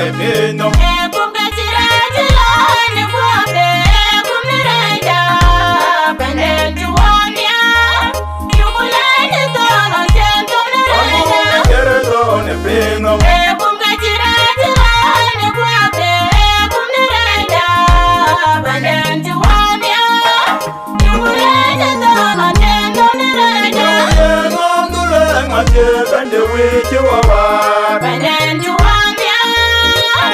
ne pino. Bande wiki wawa bande juwamya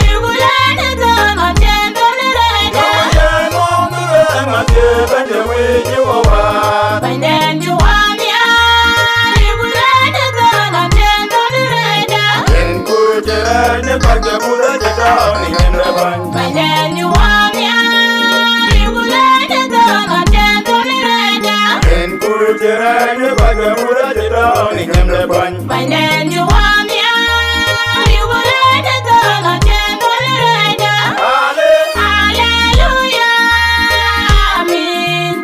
yugulane dama tendo nirega no nure mate bande wiki wawa bande juwamya yugulane dama tendo nirega en kujera ne bagya bura jeta ni nreban bande juwamya yugulane dama tendo nirega en kujera ne bagya bura jeta ni nreban. Bande juwamya yugulane dama tendo nirega. Hallelujah, amin.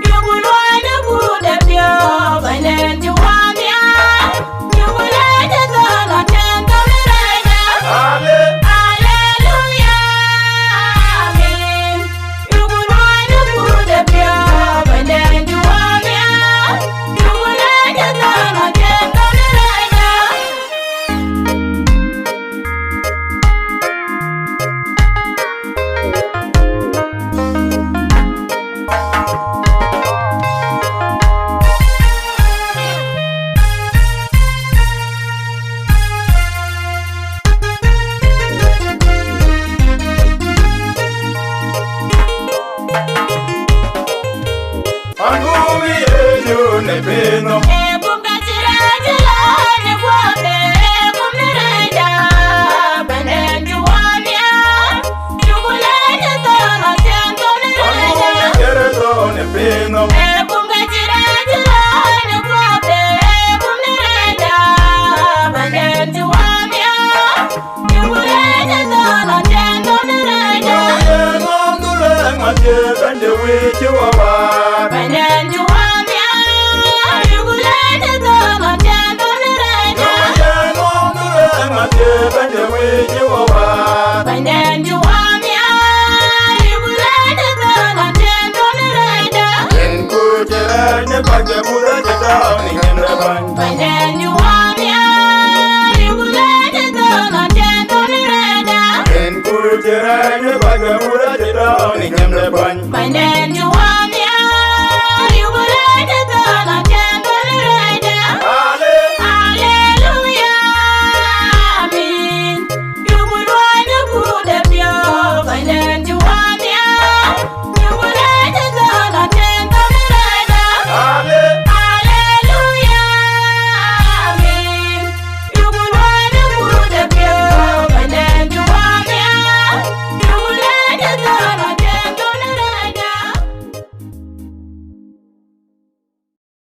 Yugulane bude pyo. Bande juwamya yugulane dama tendo nirega. Hallelujah, amin. Yugulane bude pyo. Bande juwamya yugulane dama tendo nirega. Angumi yeju ne pino. Bande wiki wawa bande juwamya yugulane dama tendo nirega no nure mate bande wiki wawa bande juwamya yugulane dama tendo nirega. En kujera ne bagya bura jeta ni nreban bande juwamya yugulane dama tendo nirega. En kujera ne bagya bura jeta ni nreban bande juwamya